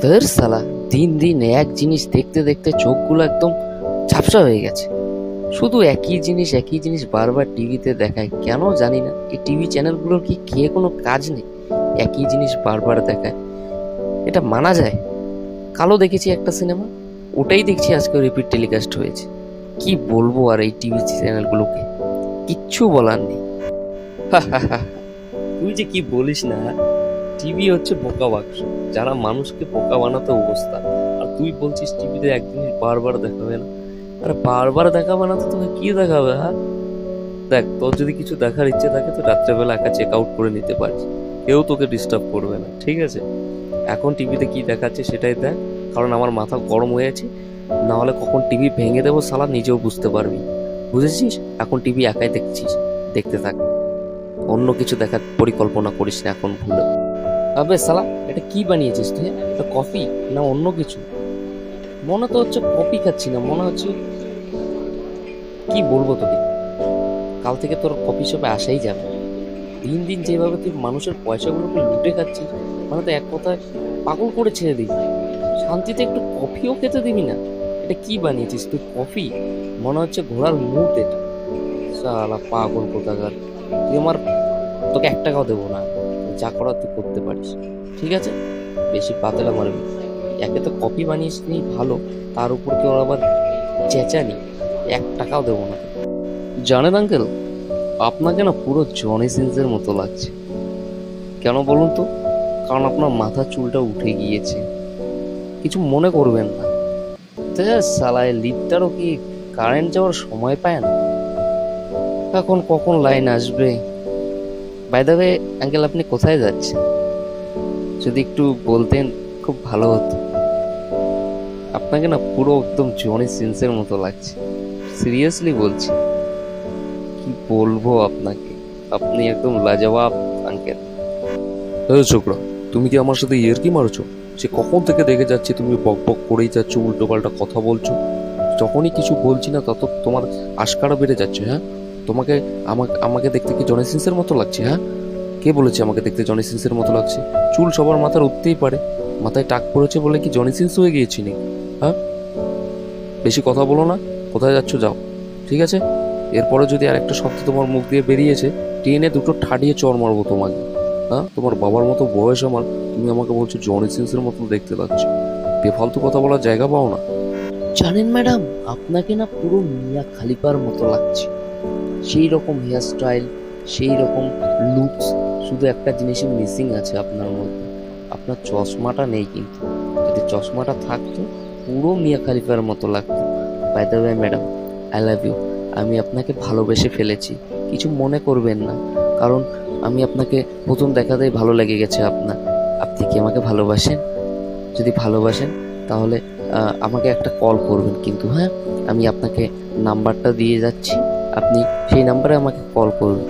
ধের সালা, দিন দিন এক জিনিস দেখতে দেখতে চোখগুলো একদম ঝাপসা হয়ে গেছে। শুধু একই জিনিস বারবার টিভিতে দেখায়, কেন জানি না। এই টিভি চ্যানেলগুলোর কি খেয়ে কোনো কাজ নেই? একই জিনিস বারবার দেখায়, এটা মানা যায়? কালো দেখেছি একটা সিনেমা, ওটাই দেখছি আজকে রিপিট টেলিকাস্ট হয়েছে। কি বলবো আর এই টিভি চ্যানেলগুলোকে, কিচ্ছু বলার নেই। তুই যে কি বলিস না, টিভি হচ্ছে বোকা বাক্স, যারা মানুষকে বোকা বানাতে অবস্থা। আর তুই বলছিস টিভিতে এক জিনিস বারবার দেখাবে না। আরে বারবার দেখাবে না তো তোকে কি দেখাবে? হ্যাঁ, দেখ, তোর যদি কিছু দেখার ইচ্ছে থাকে তো রাত্রেবেলা একা চেক আউট করে নিতে পারিস, কেউ তোকে ডিস্টার্ব করবে না, ঠিক আছে? এখন টিভিতে কি দেখাচ্ছে সেটাই দেখ, কারণ আমার মাথা গরম হয়ে আছে। না হলে কখন টিভি ভেঙে দেবো সালা, নিজেও বুঝতে পারবি। বুঝেছিস? এখন টিভি একাই দেখছিস, দেখতে থাক, অন্য কিছু দেখার পরিকল্পনা করিস না এখন ভুলে। আবে সালা, এটা কি বানিয়েছিস তুই? এটা কফি না অন্য কিছু? মনে তো হচ্ছে কফি খাচ্ছি না, মনে হচ্ছে। কি বলবো তোকে, কাল থেকে তোর কফি শপে আসাই যাবে না। দিন দিন যেভাবে তুই মানুষের পয়সাগুলোকে লুটে খাচ্ছিস, মানে তো এক কথায় পাগল করে ছেড়ে দিবি। শান্তিতে একটু কফিও খেতে দিবি না। এটা কি বানিয়েছিস তুই? কফি? মনে হচ্ছে ঘোড়ার মুখ এটা। সালা পাগল কোথাকার। তুই আমার, তোকে 1 টাকাও দেবো না, যা করার তুই করতে পারিস, ঠিক আছে? বেশি পাতলা মারবি। একে তো কপি বানিয়েছিস নি ভালো, তার উপর কেউ আবার চেঁচানি। 1 টাকাও দেবো না। জানেন আঙ্কেল, আপনাকে না পুরো জনি সিনসের মতো লাগছে। কেন বলুন তো? কারণ আপনার মাথার চুলটা উঠে গিয়েছে। কিছু মনে করবেন না। সালায় লিফটারও কি কারেন্ট যাওয়ার সময় পায় না? এখন কখন লাইন আসবে? বাই দ্য ওয়ে আঙ্কেল, আপনি কোথায় যাচ্ছেন? যদি একটু বলতেন খুব ভালো হতো। আপনাকে না পুরো একদম জনি সিনসের মতো লাগছে, সিরিয়াসলি বলছি। কি বলবো আপনাকে, আপনি একদম লাজবাব আঙ্কেল। ছোকরা, তুমি কি আমার সাথে ইয়ার্কি মারছো? সে কখন থেকে দেখে যাচ্ছে তুমি বক বক করেই যাচ্ছ, উল্টো পাল্টা কথা বলছো। যখনই কিছু বলছি না তত তোমার আশকারা বেড়ে যাচ্ছে। হ্যাঁ, তোমাকে আমাকে আমাকে দেখতে কি জনি সিনসের মতো লাগছে? হ্যাঁ, কে বলেছে আমাকে দেখতে জনি সিনসের মতো লাগছে? চুল সবার মাথার উঠতেই পারে, মাথায় টাক পড়েছে বলে কি জনি সিনস হয়ে গিয়েছি নাকি? হ্যাঁ, বেশি কথা বলো না। কোথায় যাচ্ছ যাও, ঠিক আছে? এরপরে যদি আর একটা শব্দ তোমার মুখ দিয়ে বেরিয়েছে, টেনে দুটো ঠাডিয়ে চড় মারবো তোমাকে। হ্যাঁ, তোমার বাবার মতো বয়স আমার, তুমি আমাকে বলছো জনি সিনসের মতো দেখতে লাগছে। বেফালতু কথা বলার জায়গা পাও না। জানেন ম্যাডাম, আপনাকে না পুরো মিয়া খালিফার মতো লাগছে। সেই রকম হেয়ার স্টাইল, সেই রকম লুকস। শুধু একটা জিনিসই মিসিং আছে আপনার মধ্যে, আপনার চশমাটা নেই। কিন্তু যদি চশমাটা থাকতো পুরো মিয়া খালিফার মতো লাগতো। By the way madam, I love you. আমি আপনাকে ভালোবেসে ফেলেছি, কিছু মনে করবেন না। কারণ আমি আপনাকে প্রথম দেখাতেই ভালো লেগে গেছে আপনার। আপনি কি আমাকে ভালোবাসেন? যদি ভালোবাসেন তাহলে আমাকে একটা কল করবেন কিন্তু। হ্যাঁ, আমি আপনাকে নাম্বারটা দিয়ে যাচ্ছি, আপনি সেই নাম্বারে আমাকে কল করবেন।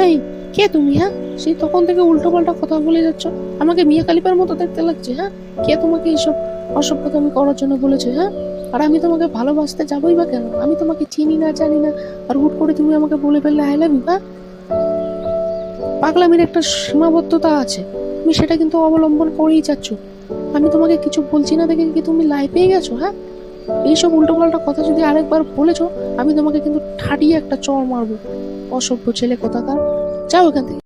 এই, কে তুমি? হ্যাঁ, সেই তখন থেকে উল্টো পাল্টা কথা বলে যাচ্ছ। আমাকে মিয়া খলিফার মতো দেখতে লাগছে। হ্যাঁ, কে তোমাকে এইসব অসভ্যতামি করার জন্য বলেছে? হ্যাঁ, আর আমি তোমাকে ভালোবাসতে যাবোই বা কেন? আমি তোমাকে চিনি না, জানি না, আর হুট করে তুমি আমাকে বলে ফেললে আই লাভ ইউ। হ্যাঁ, পাগলামির একটা সীমাবদ্ধতা আছে, তুমি সেটা কিন্তু অবলম্বন করেই যাচ্ছ। আমি তোমাকে কিছু বলছি না দেখে কি তুমি লাই পেয়ে গেছো? হ্যাঁ, এইসব উল্টো পাল্টা কথা যদি আরেকবার বলেছো, আমি তোমাকে কিন্তু ঠাডিয়ে একটা চড় মারবো। অসভ্য ছেলে কোথাকার, যাও এখান থেকে।